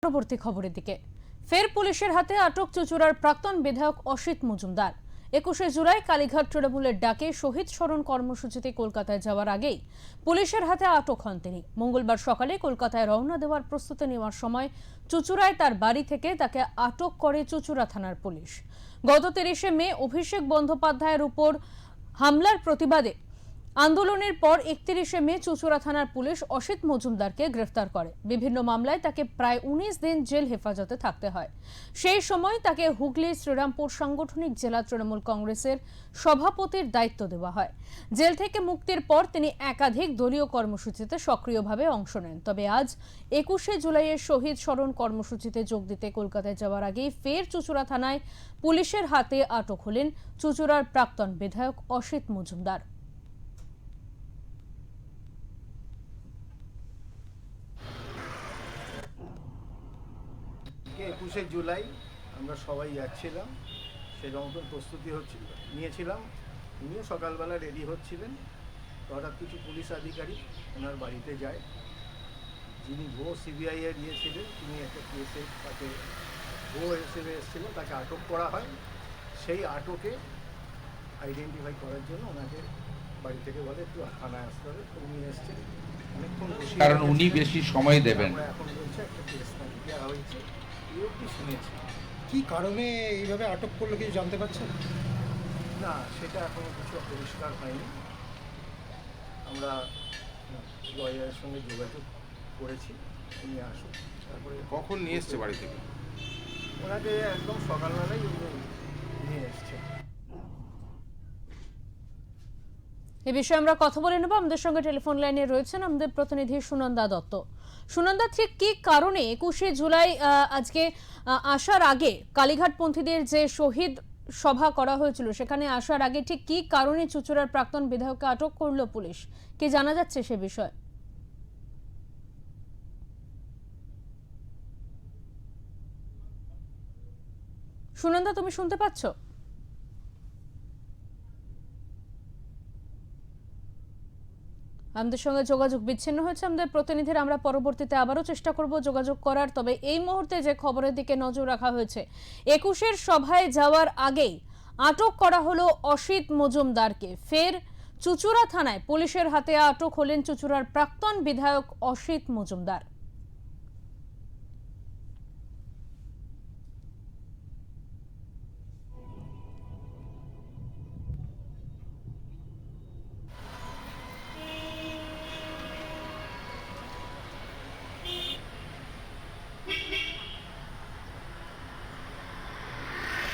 পরবর্তী খবরের দিকে। ফের পুলিশের হাতে আটক চুঁচুড়ার প্রাক্তন বিধায়ক অসিত মজুমদার। 21শে জুলাই কালীঘাট তৃণমূলের ডাকে শহীদ স্মরণ কর্মসূচিতে কলকাতায় যাওয়ার আগেই পুলিশের হাতে আটক হন তিনি। মঙ্গলবার সকালে কলকাতায় রওনা দেওয়ার প্রস্তুতি নেওয়ার সময় চুঁচুড়ায় তার বাড়ি থেকে তাকে আটক করে চুঁচুড়া থানার পুলিশ। গত 30শে মে অভিষেক বন্দ্যোপাধ্যায়ের উপর হামলার প্রতিবাদে আন্দোলনের পর 31শে মে চুঁচুড়া থানার পুলিশ অসিত মজুমদারকে গ্রেফতার করে। বিভিন্ন মামলায় তাকে প্রায় 19 দিন জেল হেফাজতে থাকতে হয়। সেই সময় তাকে হুগলি শ্রীরামপুর সাংগঠনিক জেলা তৃণমূল কংগ্রেসের সভাপতির দায়িত্ব দেওয়া হয়। জেল থেকে মুক্তির পর তিনি একাধিক দলীয় কর্মসূচিতে সক্রিয়ভাবে অংশ নেন। তবে আজ 21শে জুলাইয়ের শহীদ স্মরণ কর্মসূচিতে যোগ দিতে কলকাতায় যাওয়ার আগেই ফের চুঁচুড়া থানায় পুলিশের হাতে আটক হলেন চুঁচুড়ার প্রাক্তন বিধায়ক অসিত মজুমদার। 21শে জুলাই আমরা সবাই যাচ্ছিলাম, সেরকম প্রস্তুতি নিয়েছিলাম। উনিও সকালবেলা রেডি হচ্ছিলেন, হঠাৎ কিছু পুলিশ আধিকারিক ওনার বাড়িতে যায়। যিনি ভুয়ো সিবিআই এর ছিলেন, তিনি একটা কেসে তাকে ভুয়ো হিসেবে এসেছিলেন, তাকে আটক করা হয়। সেই আটকে আইডেন্টিফাই করার জন্য ওনাকে বাড়ি থেকে বলে একটু থানায় আসতে হবে। উনি এসছেন, অনেকক্ষণ বসে, কারণ উনি বেশি সময় দেবেন। এখন বলছে একটা কেস দেওয়া হয়েছে, এই অবধি শুনেছি। কি কারণে এইভাবে আটক করলো কিছু জানতে পারছেন? না, সেটা এখনো কিছু পরিষ্কার হয়নি। আমরা লয়ারের সঙ্গে যোগাযোগ করেছি, উনি আসুন। তারপরে কখন নিয়ে এসছে বাড়ি থেকে? ওনাকে একদম সকালবেলাই উনি নিয়ে এসছেন। এ বিষয়ে আমরা কথা বলে নেব। আমাদের সঙ্গে টেলিফোন লাইনে রয়েছেন আমাদের প্রতিনিধি সুনন্দা দত্ত। সুনন্দা, ঠিক কি কারণে 21শে জুলাই আজকে আসার আগে কালীঘাটপন্থীদের যে শহীদ সভা করা হয়েছিল, সেখানে আসার আগে ঠিক কি কারণে চুঁচুড়ার প্রাক্তন বিধায়ককে আটক করলো পুলিশ, কি জানা যাচ্ছে সে বিষয়ে? সুনন্দা, তুমি শুনতে পাচ্ছ? আমাদের সঙ্গে যোগাযোগ বিচ্ছিন্ন হয়েছে আমাদের প্রতিনিধির। আমরা পরবর্তীতে আবারও চেষ্টা করব যোগাযোগ করার। তবে এই মুহূর্তে যে খবরের দিকে নজর রাখা হয়েছে, 21শে সভায় যাওয়ার আগেই আটক করা হলো অসিত মজুমদারকে। ফের চুঁচুড়া থানায় পুলিশের হাতে আটক হলেন চুঁচুড়ার প্রাক্তন বিধায়ক অসিত মজুমদার।